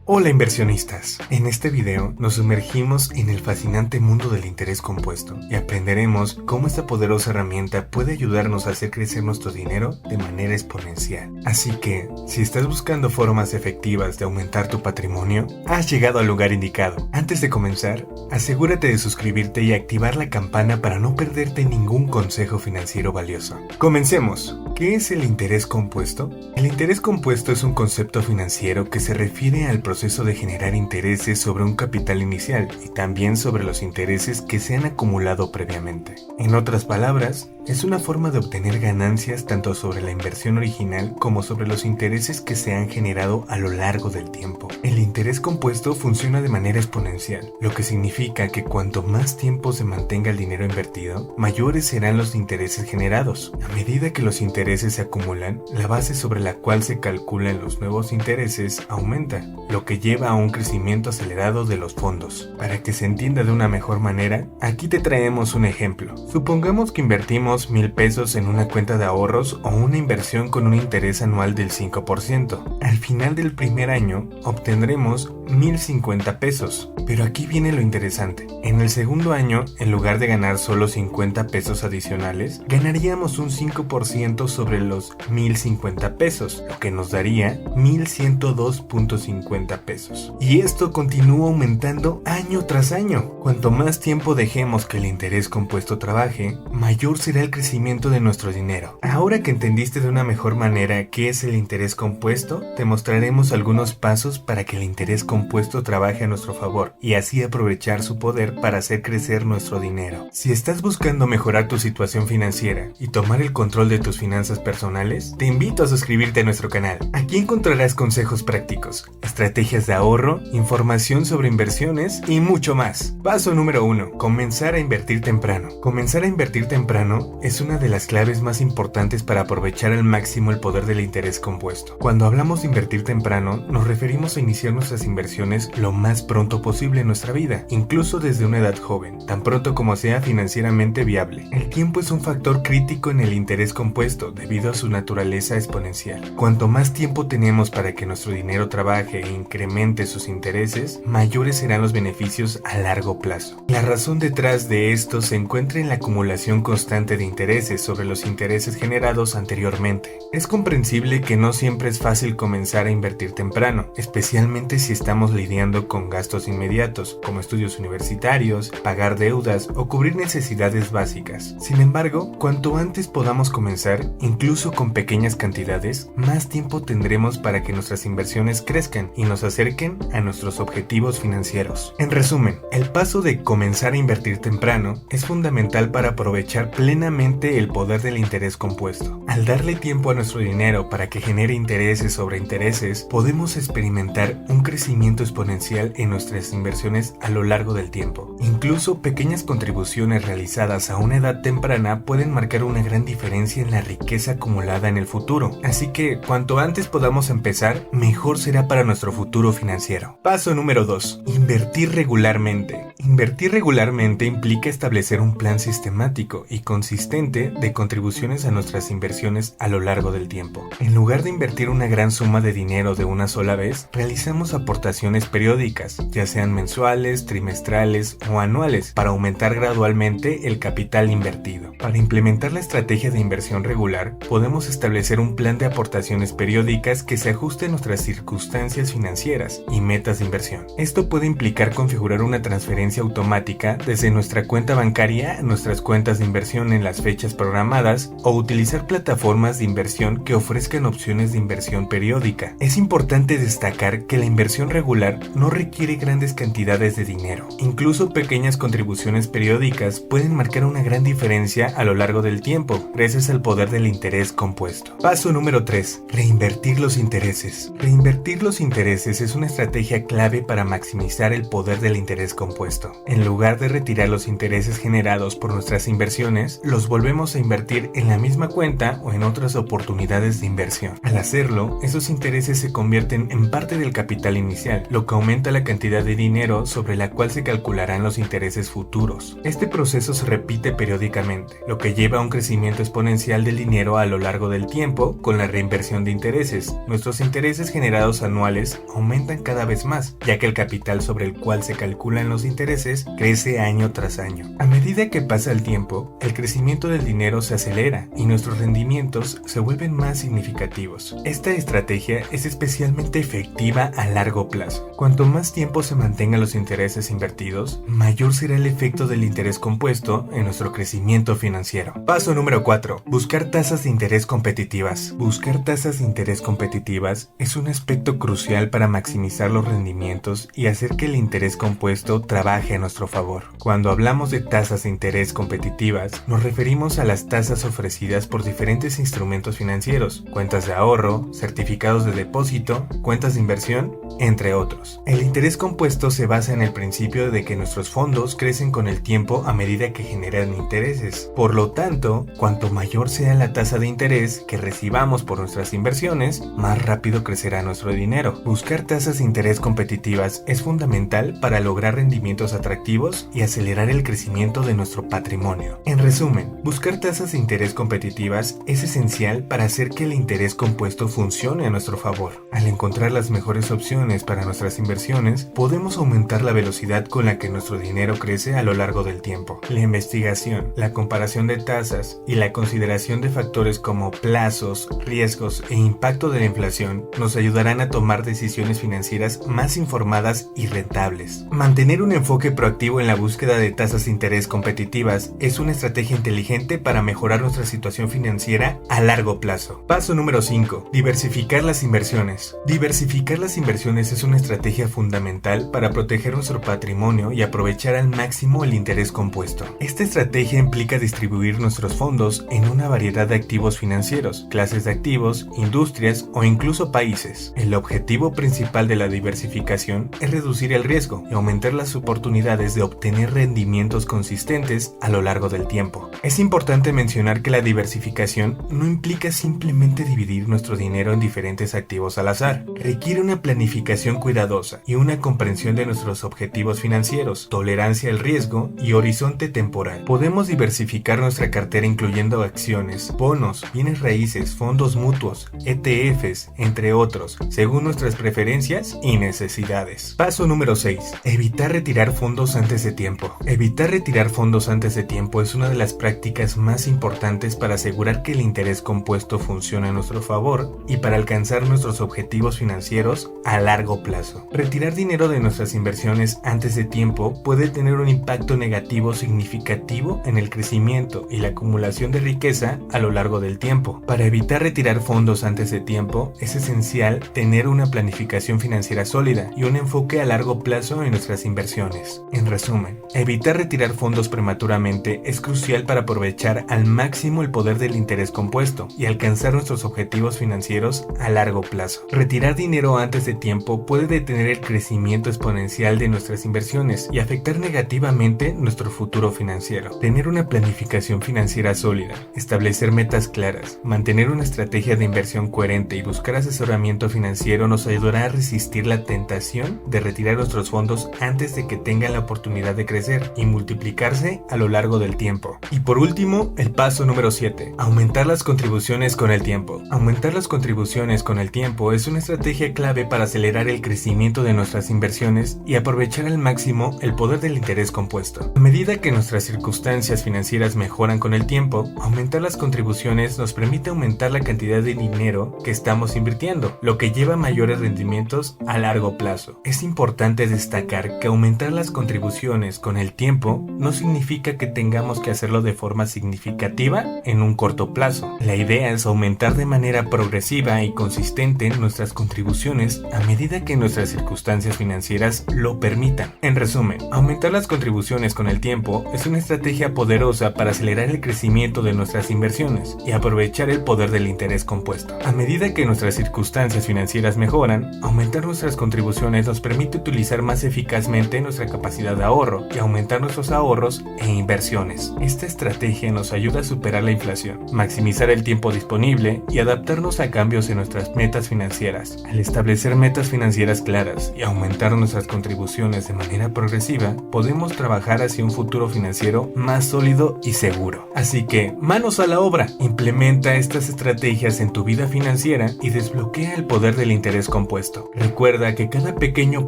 Hola inversionistas, en este video nos sumergimos en el fascinante mundo del interés compuesto y aprenderemos cómo esta poderosa herramienta puede ayudarnos a hacer crecer nuestro dinero de manera exponencial. Así que, si estás buscando formas efectivas de aumentar tu patrimonio, has llegado al lugar indicado. Antes de comenzar, asegúrate de suscribirte y activar la campana para no perderte ningún consejo financiero valioso. Comencemos. ¿Qué es el interés compuesto? El interés compuesto es un concepto financiero que se refiere al proceso de generar intereses sobre un capital inicial y también sobre los intereses que se han acumulado previamente. En otras palabras, es una forma de obtener ganancias tanto sobre la inversión original como sobre los intereses que se han generado a lo largo del tiempo. El interés compuesto funciona de manera exponencial, lo que significa que cuanto más tiempo se mantenga el dinero invertido, mayores serán los intereses generados. A medida que los intereses se acumulan, la base sobre la cual se calculan los nuevos intereses aumenta, lo que lleva a un crecimiento acelerado de los fondos. Para que se entienda de una mejor manera, aquí te traemos un ejemplo. Supongamos que invertimos 1,000 pesos en una cuenta de ahorros o una inversión con un interés anual del 5%. Al final del primer año obtendremos 1,050 pesos. Pero aquí viene lo interesante. En el segundo año, en lugar de ganar solo 50 pesos adicionales, ganaríamos un 5% sobre los 1,050 pesos, lo que nos daría 1,102.50 pesos. Y esto continúa aumentando año tras año. Cuanto más tiempo dejemos que el interés compuesto trabaje, mayor será el crecimiento de nuestro dinero. Ahora que entendiste de una mejor manera qué es el interés compuesto, te mostraremos algunos pasos para que el interés compuesto trabaje a nuestro favor y así aprovechar su poder para hacer crecer nuestro dinero. Si estás buscando mejorar tu situación financiera y tomar el control de tus finanzas personales, te invito a suscribirte a nuestro canal. Aquí encontrarás consejos prácticos, estrategias de ahorro, información sobre inversiones y mucho más. Paso número 1. Comenzar a invertir temprano. Comenzar a invertir temprano es una de las claves más importantes para aprovechar al máximo el poder del interés compuesto. Cuando hablamos de invertir temprano, nos referimos a iniciar nuestras inversiones lo más pronto posible en nuestra vida, incluso desde una edad joven, tan pronto como sea financieramente viable. El tiempo es un factor crítico en el interés compuesto debido a su naturaleza exponencial. Cuanto más tiempo tenemos para que nuestro dinero trabaje e incremente sus intereses, mayores serán los beneficios a largo plazo. La razón detrás de esto se encuentra en la acumulación constante de intereses sobre los intereses generados anteriormente. Es comprensible que no siempre es fácil comenzar a invertir temprano, especialmente si estamos lidiando con gastos inmediatos, como estudios universitarios, pagar deudas o cubrir necesidades básicas. Sin embargo, cuanto antes podamos comenzar, incluso con pequeñas cantidades, más tiempo tendremos para que nuestras inversiones crezcan y nos acerquen a nuestros objetivos financieros. En resumen, el paso de comenzar a invertir temprano es fundamental para aprovechar plenamente el poder del interés compuesto. Al darle tiempo a nuestro dinero para que genere intereses sobre intereses, podemos experimentar un crecimiento exponencial en nuestras inversiones a lo largo del tiempo. Incluso pequeñas contribuciones realizadas a una edad temprana pueden marcar una gran diferencia en la riqueza acumulada en el futuro. Así que cuanto antes podamos empezar, mejor será para nuestro futuro financiero. Paso número 2. Invertir regularmente. Invertir regularmente implica establecer un plan sistemático y consistente de contribuciones a nuestras inversiones a lo largo del tiempo. En lugar de invertir una gran suma de dinero de una sola vez, realizamos aportaciones periódicas, ya sean mensuales, trimestrales o anuales, para aumentar gradualmente el capital invertido. Para implementar la estrategia de inversión regular, podemos establecer un plan de aportaciones periódicas que se ajuste a nuestras circunstancias financieras y metas de inversión. Esto puede implicar configurar una transferencia automática desde nuestra cuenta bancaria a nuestras cuentas de inversión en las fechas programadas o utilizar plataformas de inversión que ofrezcan opciones de inversión periódica. Es importante destacar que la inversión regular no requiere grandes cantidades de dinero. Incluso pequeñas contribuciones periódicas pueden marcar una gran diferencia a lo largo del tiempo, gracias al poder del interés compuesto. Paso número 3. Reinvertir los intereses. Reinvertir los intereses es una estrategia clave para maximizar el poder del interés compuesto. compuesto. En lugar de retirar los intereses generados por nuestras inversiones, los volvemos a invertir en la misma cuenta o en otras oportunidades de inversión. Al hacerlo, esos intereses se convierten en parte del capital inicial, lo que aumenta la cantidad de dinero sobre la cual se calcularán los intereses futuros. Este proceso se repite periódicamente, lo que lleva a un crecimiento exponencial del dinero a lo largo del tiempo con la reinversión de intereses. Nuestros intereses generados anuales aumentan cada vez más, ya que el capital sobre el cual se calculan los intereses crece año tras año. A medida que pasa el tiempo, el crecimiento del dinero se acelera y nuestros rendimientos se vuelven más significativos. Esta estrategia es especialmente efectiva a largo plazo. Cuanto más tiempo se mantengan los intereses invertidos, mayor será el efecto del interés compuesto en nuestro crecimiento financiero. Paso número 4. Buscar tasas de interés competitivas. Buscar tasas de interés competitivas es un aspecto crucial para maximizar los rendimientos y hacer que el interés compuesto trabaje a nuestro favor. Cuando hablamos de tasas de interés competitivas, nos referimos a las tasas ofrecidas por diferentes instrumentos financieros, cuentas de ahorro, certificados de depósito, cuentas de inversión, entre otros. El interés compuesto se basa en el principio de que nuestros fondos crecen con el tiempo a medida que generan intereses. Por lo tanto, cuanto mayor sea la tasa de interés que recibamos por nuestras inversiones, más rápido crecerá nuestro dinero. Buscar tasas de interés competitivas es fundamental para lograr rendimientos atractivos y acelerar el crecimiento de nuestro patrimonio. En resumen, buscar tasas de interés competitivas es esencial para hacer que el interés compuesto funcione a nuestro favor. Al encontrar las mejores opciones para nuestras inversiones, podemos aumentar la velocidad con la que nuestro dinero crece a lo largo del tiempo. La investigación, la comparación de tasas y la consideración de factores como plazos, riesgos e impacto de la inflación nos ayudarán a tomar decisiones financieras más informadas y rentables. Mantener un enfoque proactivo en la búsqueda de tasas de interés competitivas es una estrategia inteligente para mejorar nuestra situación financiera a largo plazo. Paso número 5. Diversificar las inversiones. Diversificar las inversiones es una estrategia fundamental para proteger nuestro patrimonio y aprovechar al máximo el interés compuesto. Esta estrategia implica distribuir nuestros fondos en una variedad de activos financieros, clases de activos, industrias o incluso países. El objetivo principal de la diversificación es reducir el riesgo y aumentar las oportunidades de obtener rendimientos consistentes a lo largo del tiempo. Es importante mencionar que la diversificación no implica simplemente dividir nuestro dinero en diferentes activos al azar. Requiere una planificación cuidadosa y una comprensión de nuestros objetivos financieros, tolerancia al riesgo y horizonte temporal. Podemos diversificar nuestra cartera incluyendo acciones, bonos, bienes raíces, fondos mutuos, ETFs, entre otros, según nuestras preferencias y necesidades. Paso número 6. Evitar retirar fondos antes de tiempo. Evitar retirar fondos antes de tiempo es una de las prácticas más importantes para asegurar que el interés compuesto funcione a nuestro favor y para alcanzar nuestros objetivos financieros a largo plazo. Retirar dinero de nuestras inversiones antes de tiempo puede tener un impacto negativo significativo en el crecimiento y la acumulación de riqueza a lo largo del tiempo. Para evitar retirar fondos antes de tiempo, es esencial tener una planificación financiera sólida y un enfoque a largo plazo en nuestras inversiones. En resumen, evitar retirar fondos prematuramente es crucial para aprovechar al máximo el poder del interés compuesto y alcanzar nuestros objetivos financieros a largo plazo. Retirar dinero antes de tiempo puede detener el crecimiento exponencial de nuestras inversiones y afectar negativamente nuestro futuro financiero. Tener una planificación financiera sólida, establecer metas claras, mantener una estrategia de inversión coherente y buscar asesoramiento financiero nos ayudará a resistir la tentación de retirar nuestros fondos antes de que tengan la oportunidad de crecer y multiplicarse a lo largo del tiempo. Y por último, el paso número 7. Aumentar las contribuciones con el tiempo. Aumentar las contribuciones con el tiempo es una estrategia clave para acelerar el crecimiento de nuestras inversiones y aprovechar al máximo el poder del interés compuesto. A medida que nuestras circunstancias financieras mejoran con el tiempo, aumentar las contribuciones nos permite aumentar la cantidad de dinero que estamos invirtiendo, lo que lleva a mayores rendimientos a largo plazo. Es importante destacar que aumentar las contribuciones con el tiempo no significa que tengamos que hacerlo de forma significativa en un corto plazo. La idea es aumentar de manera progresiva y consistente nuestras contribuciones a medida que nuestras circunstancias financieras lo permitan. En resumen, aumentar las contribuciones con el tiempo es una estrategia poderosa para acelerar el crecimiento de nuestras inversiones y aprovechar el poder del interés compuesto. A medida que nuestras circunstancias financieras mejoran, aumentar nuestras contribuciones nos permite utilizar más eficazmente nuestra nuestra capacidad de ahorro y aumentar nuestros ahorros e inversiones. Esta estrategia nos ayuda a superar la inflación, maximizar el tiempo disponible y adaptarnos a cambios en nuestras metas financieras. Al establecer metas financieras claras y aumentar nuestras contribuciones de manera progresiva, podemos trabajar hacia un futuro financiero más sólido y seguro. Así que, manos a la obra, implementa estas estrategias en tu vida financiera y desbloquea el poder del interés compuesto. Recuerda que cada pequeño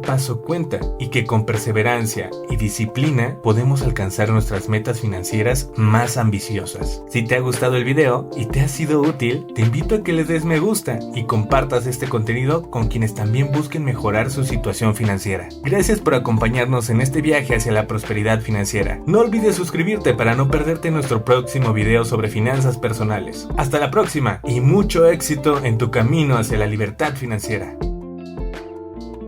paso cuenta y que con perseverancia y disciplina podemos alcanzar nuestras metas financieras más ambiciosas. Si te ha gustado el video y te ha sido útil, te invito a que le des me gusta y compartas este contenido con quienes también busquen mejorar su situación financiera. Gracias por acompañarnos en este viaje hacia la prosperidad financiera. No olvides suscribirte para no perderte nuestro próximo video sobre finanzas personales. Hasta la próxima y mucho éxito en tu camino hacia la libertad financiera.